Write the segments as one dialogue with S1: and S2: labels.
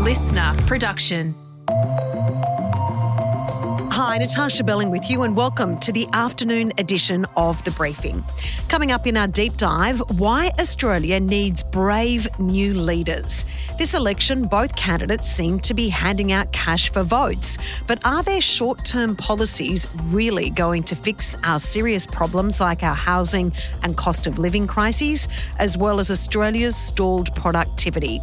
S1: listener production.
S2: Hi, Natarsha Belling with you and welcome to the afternoon edition of The Briefing. Coming up in our deep dive, why Australia needs brave new leaders. This election, both candidates seem to be handing out cash for votes. But are their short-term policies really going to fix our serious problems like our housing and cost of living crises, as well as Australia's stalled productivity?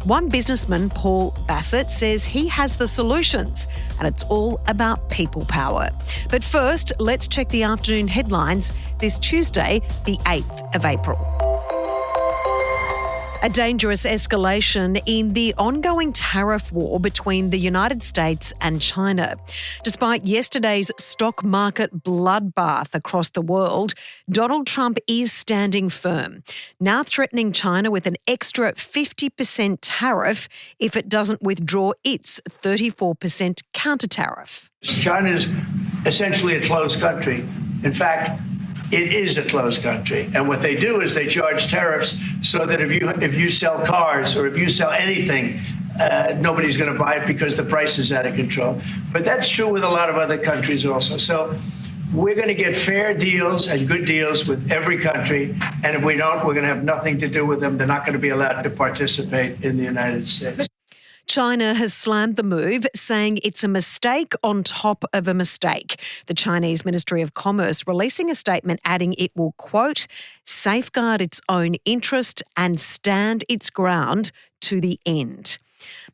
S2: One businessman, Paul Bassat, says he has the solutions, and it's all about people power. But first, let's check the afternoon headlines this Tuesday, the 8th of April. A dangerous escalation in the ongoing tariff war between the United States and China. Despite yesterday's stock market bloodbath across the world, Donald Trump is standing firm, now threatening China with an extra 50% tariff if it doesn't withdraw its 34% counter tariff.
S3: China is essentially a closed country. In fact, it is a closed country. And what they do is they charge tariffs so that if you sell cars or if you sell anything, nobody's going to buy it because the price is out of control. But that's true with a lot of other countries also. So we're going to get fair deals and good deals with every country. And if we don't, we're going to have nothing to do with them. They're not going to be allowed to participate in the United States.
S2: China has slammed the move, saying it's a mistake on top of a mistake. The Chinese Ministry of Commerce releasing a statement adding it will, quote, safeguard its own interest and stand its ground to the end.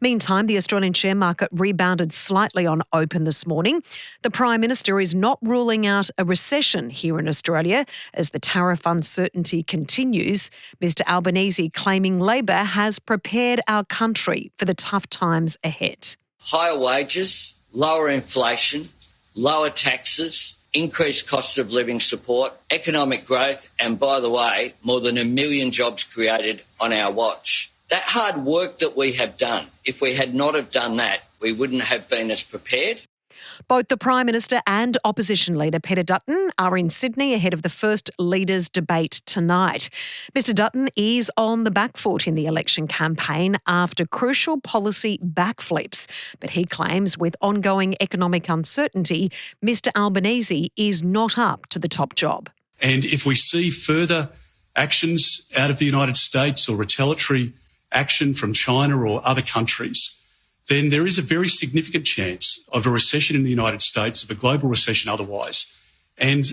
S2: Meantime, the Australian share market rebounded slightly on open this morning. The Prime Minister is not ruling out a recession here in Australia as the tariff uncertainty continues. Mr Albanese claiming Labor has prepared our country for the tough times ahead.
S4: Higher wages, lower inflation, lower taxes, increased cost of living support, economic growth, and by the way, more than 1 million jobs created on our watch. That hard work that we have done, if we had not have done that, we wouldn't have been as prepared.
S2: Both the Prime Minister and Opposition Leader Peter Dutton are in Sydney ahead of the first Leaders' debate tonight. Mr Dutton is on the back foot in the election campaign after crucial policy backflips. But he claims with ongoing economic uncertainty, Mr Albanese is not up to the top job.
S5: And if we see further actions out of the United States or retaliatory action from China or other countries, then there is a very significant chance of a recession in the United States, of a global recession otherwise. And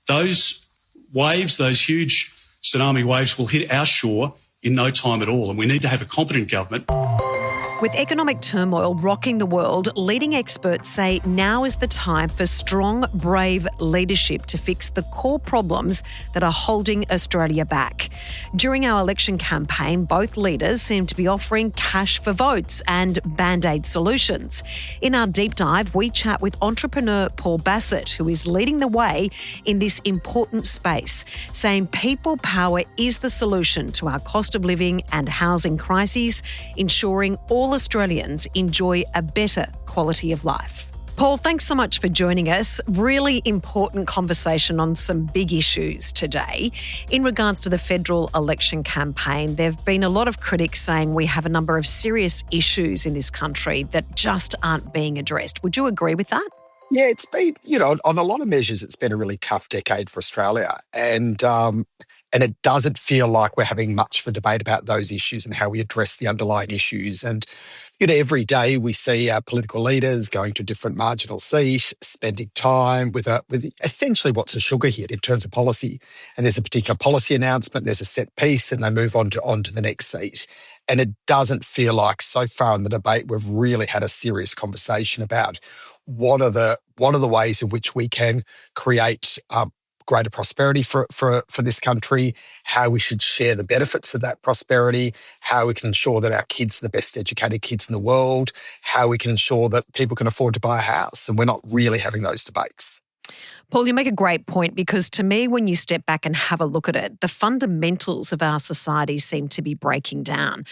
S5: those waves, those huge tsunami waves, will hit our shore in no time at all. And we need to have a competent government.
S2: With economic turmoil rocking the world, leading experts say now is the time for strong, brave leadership to fix the core problems that are holding Australia back. During our election campaign, both leaders seem to be offering cash for votes and band-aid solutions. In our deep dive, we chat with entrepreneur Paul Bassat, who is leading the way in this important space, saying people power is the solution to our cost of living and housing crises, ensuring all Australians enjoy a better quality of life. Paul, thanks so much for joining us. Really important conversation on some big issues today. In regards to the federal election campaign, there have been a lot of critics saying we have a number of serious issues in this country that just aren't being addressed. Would you agree with that?
S6: Yeah, it's been, on a lot of measures, it's been a really tough decade for Australia. And it doesn't feel like we're having much for debate about those issues and how we address the underlying issues. And, every day we see our political leaders going to a different marginal seat, spending time with essentially what's a sugar hit in terms of policy. And there's a particular policy announcement, there's a set piece, and they move on to the next seat. And it doesn't feel like so far in the debate we've really had a serious conversation about what are the ways in which we can create greater prosperity for this country, how we should share the benefits of that prosperity, how we can ensure that our kids are the best educated kids in the world, how we can ensure that people can afford to buy a house. And we're not really having those debates.
S2: Paul, you make a great point because to me, when you step back and have a look at it, the fundamentals of our society seem to be breaking down.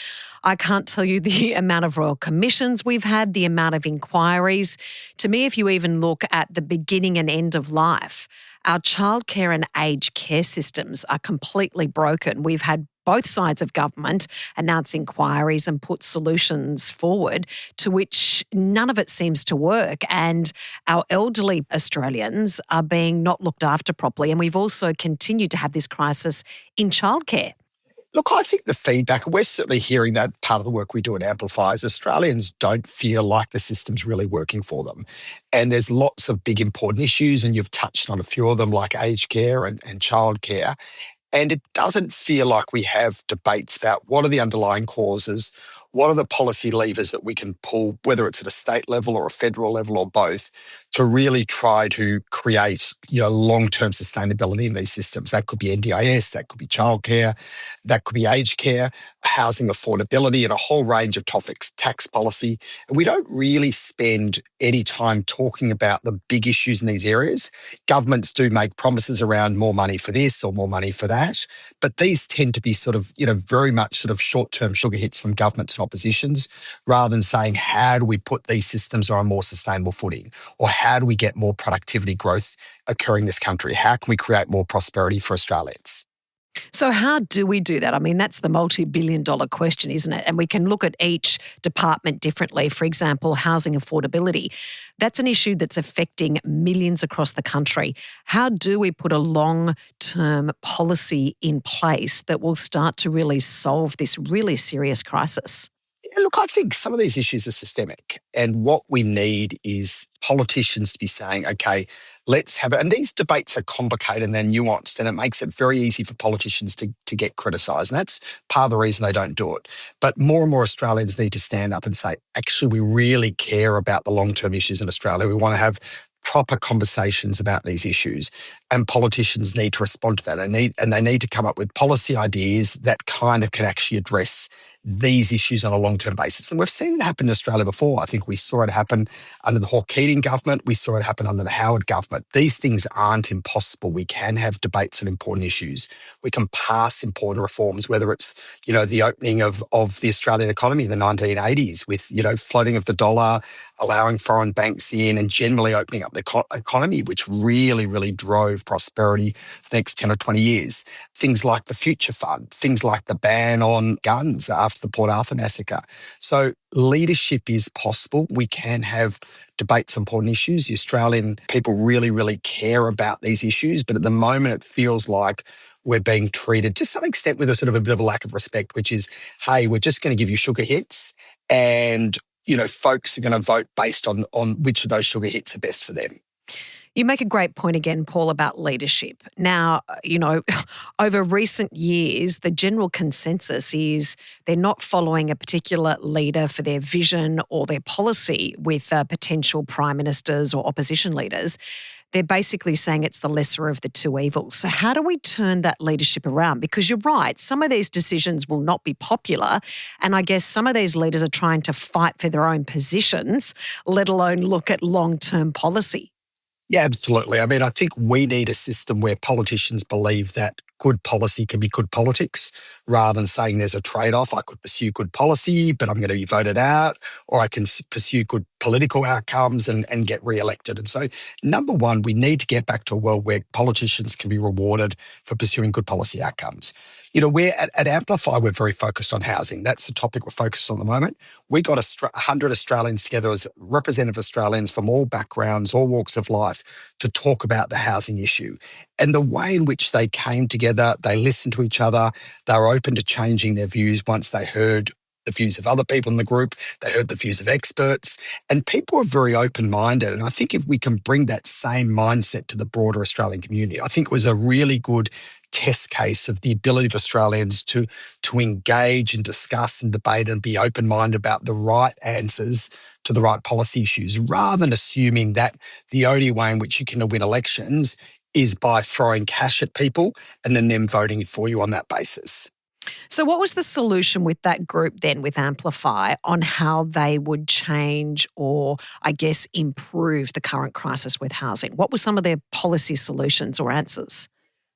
S2: I can't tell you the amount of royal commissions we've had, the amount of inquiries. To me, if you even look at the beginning and end of life, our childcare and aged care systems are completely broken. We've had both sides of government announce inquiries and put solutions forward, to which none of it seems to work. And our elderly Australians are being not looked after properly. And we've also continued to have this crisis in childcare.
S6: Look, I think the feedback, we're certainly hearing that part of the work we do at Amplify is Australians don't feel like the system's really working for them. And there's lots of big important issues, and you've touched on a few of them like aged care and childcare. And it doesn't feel like we have debates about what are the underlying causes, what are the policy levers that we can pull, whether it's at a state level or a federal level or both, to really try to create, long-term sustainability in these systems. That could be NDIS, that could be childcare, that could be aged care, housing affordability, and a whole range of topics, tax policy. And we don't really spend any time talking about the big issues in these areas. Governments do make promises around more money for this or more money for that, but these tend to be sort of, very much sort of short-term sugar hits from governments and oppositions, rather than saying, how do we put these systems on a more sustainable footing? Or how do we get more productivity growth occurring in this country? How can we create more prosperity for Australians?
S2: So how do we do that? I mean, that's the multi-billion-dollar question, isn't it? And we can look at each department differently. For example, housing affordability. That's an issue that's affecting millions across the country. How do we put a long-term policy in place that will start to really solve this really serious crisis?
S6: Look, I think some of these issues are systemic, and what we need is politicians to be saying, okay, let's have it. And these debates are complicated and they're nuanced, and it makes it very easy for politicians to get criticised. And that's part of the reason they don't do it. But more and more Australians need to stand up and say, actually, we really care about the long-term issues in Australia. We want to have proper conversations about these issues, and politicians need to respond to that. They need to come up with policy ideas that kind of can actually address these issues on a long-term basis. And we've seen it happen in Australia before. I think we saw it happen under the Hawke-Keating government. We saw it happen under the Howard government. These things aren't impossible. We can have debates on important issues. We can pass important reforms, whether it's, the opening of the Australian economy in the 1980s with, floating of the dollar, allowing foreign banks in, and generally opening up the economy, which really, really drove prosperity for the next 10 or 20 years. Things like the Future Fund, things like the ban on guns after the Port Arthur massacre. So leadership is possible. We can have debates on important issues. The Australian people really, really care about these issues, but at the moment it feels like we're being treated to some extent with a sort of a bit of a lack of respect, which is, hey, we're just going to give you sugar hits, and folks are going to vote based on which of those sugar hits are best for them.
S2: You make a great point again, Paul, about leadership. Now, over recent years, the general consensus is they're not following a particular leader for their vision or their policy with potential prime ministers or opposition leaders. They're basically saying it's the lesser of the two evils. So how do we turn that leadership around? Because you're right, some of these decisions will not be popular. And I guess some of these leaders are trying to fight for their own positions, let alone look at long-term policy.
S6: Yeah, absolutely. I mean, I think we need a system where politicians believe that good policy can be good politics, rather than saying there's a trade-off. I could pursue good policy, but I'm going to be voted out, or I can pursue good political outcomes and get re-elected. And so, number one, we need to get back to a world where politicians can be rewarded for pursuing good policy outcomes. We're at Amplify, we're very focused on housing. That's the topic we're focused on at the moment. We got 100 Australians together as representative Australians from all backgrounds, all walks of life, to talk about the housing issue. And the way in which they came together, they listened to each other, they were open to changing their views once they heard the views of other people in the group, they heard the views of experts, and people are very open-minded. And I think if we can bring that same mindset to the broader Australian community, I think it was a really good test case of the ability of Australians to engage and discuss and debate and be open-minded about the right answers to the right policy issues, rather than assuming that the only way in which you can win elections is by throwing cash at people and then them voting for you on that basis.
S2: So what was the solution with that group then, with Amplify, on how they would change or, I guess, improve the current crisis with housing? What were some of their policy solutions or answers?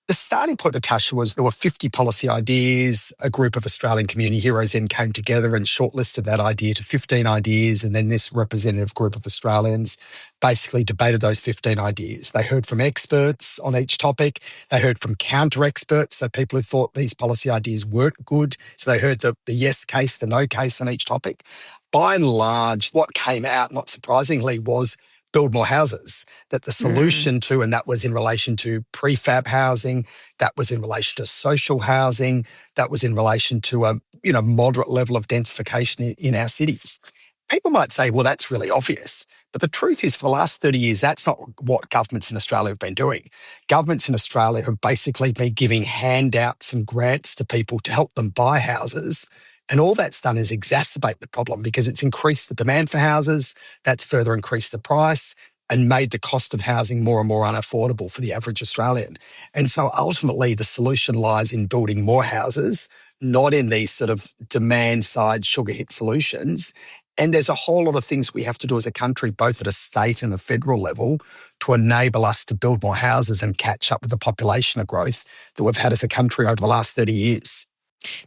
S6: The starting point, Natasha, was there were 50 policy ideas. A group of Australian community heroes then came together and shortlisted that idea to 15 ideas. And then this representative group of Australians basically debated those 15 ideas. They heard from experts on each topic. They heard from counter-experts, so people who thought these policy ideas weren't good. So they heard the yes case, the no case on each topic. By and large, what came out, not surprisingly, was build more houses, that the solution to, and that was in relation to prefab housing, that was in relation to social housing, that was in relation to a moderate level of densification in our cities. People might say, well, that's really obvious. But the truth is, for the last 30 years, that's not what governments in Australia have been doing. Governments in Australia have basically been giving handouts and grants to people to help them buy houses. And all that's done is exacerbate the problem because it's increased the demand for houses, that's further increased the price and made the cost of housing more and more unaffordable for the average Australian. And so ultimately the solution lies in building more houses, not in these sort of demand side sugar hit solutions. And there's a whole lot of things we have to do as a country, both at a state and a federal level, to enable us to build more houses and catch up with the population growth that we've had as a country over the last 30 years.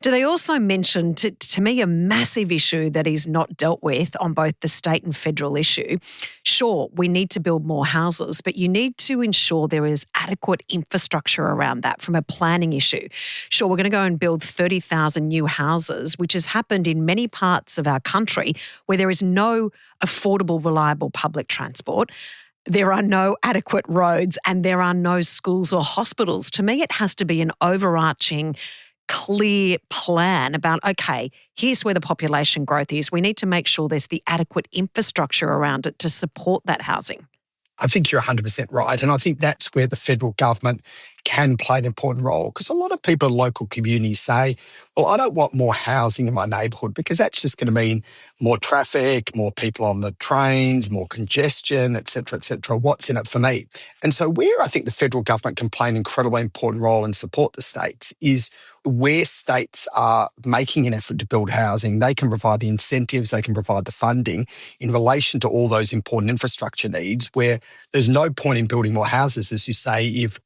S2: Do they also mention, to me, a massive issue that is not dealt with on both the state and federal issue? Sure, we need to build more houses, but you need to ensure there is adequate infrastructure around that from a planning issue. Sure, we're going to go and build 30,000 new houses, which has happened in many parts of our country where there is no affordable, reliable public transport. There are no adequate roads and there are no schools or hospitals. To me, it has to be an overarching clear plan about, okay, here's where the population growth is. We need to make sure there's the adequate infrastructure around it to support that housing.
S6: I think you're 100% right. And I think that's where the federal government can play an important role because a lot of people in local communities say, well, I don't want more housing in my neighbourhood because that's just going to mean more traffic, more people on the trains, more congestion, et cetera, et cetera. What's in it for me? And so where I think the federal government can play an incredibly important role and support the states is where states are making an effort to build housing, they can provide the incentives, they can provide the funding in relation to all those important infrastructure needs where there's no point in building more houses, as you say, if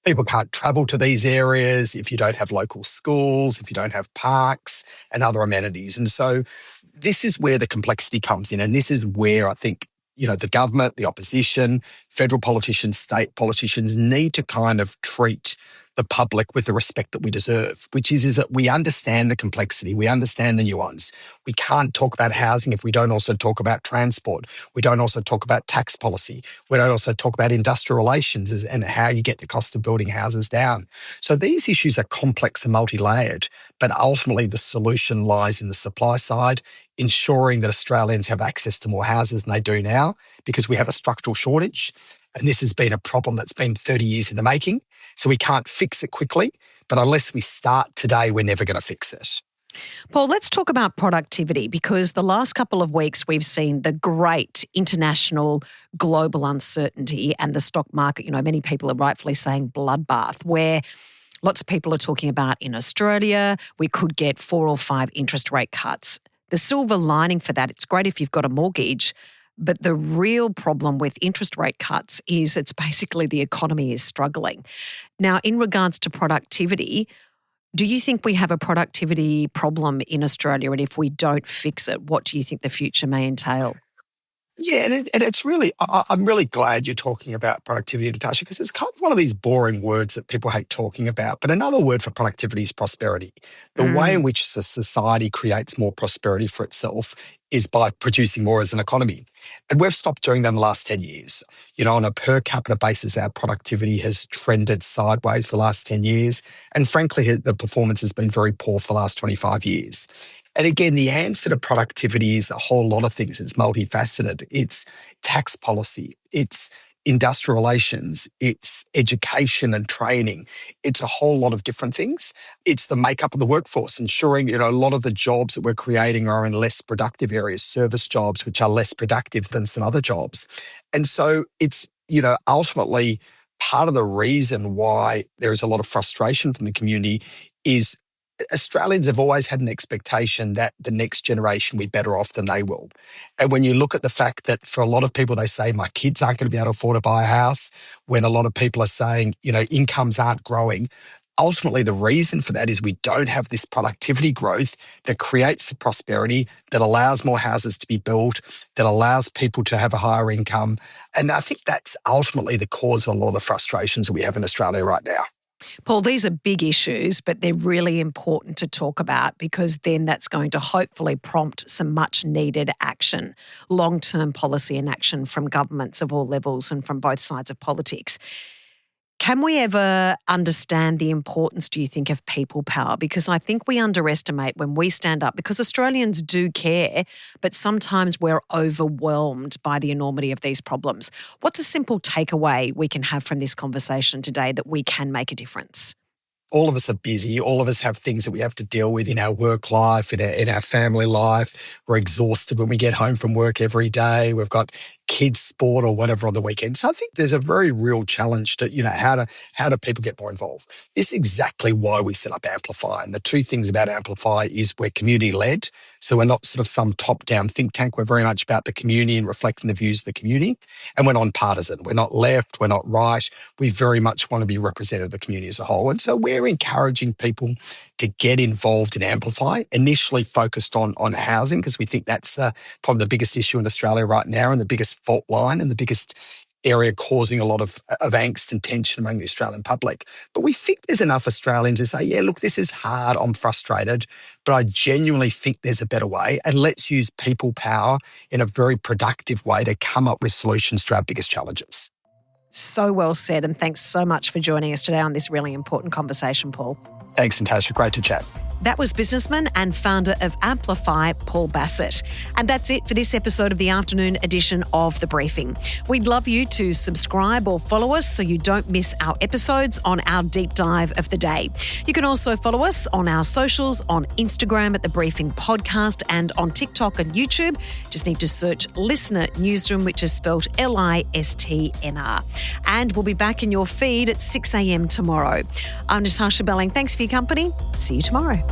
S6: people can't travel to these areas, if you don't have local schools, if you don't have parks and other amenities. And so this is where the complexity comes in. And this is where I think, the government, the opposition, federal politicians, state politicians need to kind of treat the public with the respect that we deserve, which is that we understand the complexity, we understand the nuance. We can't talk about housing if we don't also talk about transport. We don't also talk about tax policy. We don't also talk about industrial relations and how you get the cost of building houses down. So these issues are complex and multi-layered, but ultimately the solution lies in the supply side, ensuring that Australians have access to more houses than they do now because we have a structural shortage. And this has been a problem that's been 30 years in the making. So we can't fix it quickly, but unless we start today, we're never going to fix it.
S2: Paul, let's talk about productivity because the last couple of weeks we've seen the great international global uncertainty and the stock market, many people are rightfully saying bloodbath, where lots of people are talking about in Australia, we could get 4 or 5 interest rate cuts. The silver lining for that, it's great if you've got a mortgage, but the real problem with interest rate cuts is it's basically the economy is struggling. Now, in regards to productivity, do you think we have a productivity problem in Australia? And if we don't fix it, what do you think the future may entail?
S6: Yeah, and it's really, I'm really glad you're talking about productivity, Natasha, because it's kind of one of these boring words that people hate talking about. But another word for productivity is prosperity. The way in which a society creates more prosperity for itself is by producing more as an economy. And we've stopped doing that in the last 10 years. On a per capita basis, our productivity has trended sideways for the last 10 years. And frankly, the performance has been very poor for the last 25 years. And again, the answer to productivity is a whole lot of things. It's multifaceted. It's tax policy. It's industrial relations. It's education and training. It's a whole lot of different things. It's the makeup of the workforce, ensuring, a lot of the jobs that we're creating are in less productive areas, service jobs, which are less productive than some other jobs. And so it's, ultimately part of the reason why there is a lot of frustration from the community is Australians have always had an expectation that the next generation will be better off than they will. And when you look at the fact that for a lot of people, they say, my kids aren't going to be able to afford to buy a house, when a lot of people are saying, incomes aren't growing, ultimately the reason for that is we don't have this productivity growth that creates the prosperity, that allows more houses to be built, that allows people to have a higher income. And I think that's ultimately the cause of a lot of the frustrations that we have in Australia right now.
S2: Paul, these are big issues, but they're really important to talk about because then that's going to hopefully prompt some much needed action, long-term policy and action from governments of all levels and from both sides of politics. Can we ever understand the importance, do you think, of people power? Because I think we underestimate when we stand up, because Australians do care, but sometimes we're overwhelmed by the enormity of these problems. What's a simple takeaway we can have from this conversation today that we can make a difference?
S6: All of us are busy. All of us have things that we have to deal with in our work life, in our family life. We're exhausted when we get home from work every day. We've got kids' sport or whatever on the weekend. So I think there's a very real challenge to, how do people get more involved? This is exactly why we set up Amplify. And the two things about Amplify is we're community-led. So we're not sort of some top-down think tank. We're very much about the community and reflecting the views of the community. And we're non-partisan. We're not left. We're not right. We very much want to be representative of the community as a whole. And so we're encouraging people to get involved in Amplify, initially focused on housing, because we think that's probably the biggest issue in Australia right now and the biggest fault line and the biggest area causing a lot of angst and tension among the Australian public. But we think there's enough Australians who say, yeah, look, this is hard, I'm frustrated, but I genuinely think there's a better way, and let's use people power in a very productive way to come up with solutions to our biggest challenges.
S2: So well said, and thanks so much for joining us today on this really important conversation, Paul.
S6: Thanks, Natasha. Great to chat.
S2: That was businessman and founder of Amplify, Paul Bassat. And that's it for this episode of the afternoon edition of The Briefing. We'd love you to subscribe or follow us so you don't miss our episodes on our deep dive of the day. You can also follow us on our socials, on Instagram at The Briefing Podcast and on TikTok and YouTube. Just need to search Listener Newsroom, which is spelled LISTNR. And we'll be back in your feed at 6 a.m. tomorrow. I'm Natasha Belling. Thanks for your company. See you tomorrow.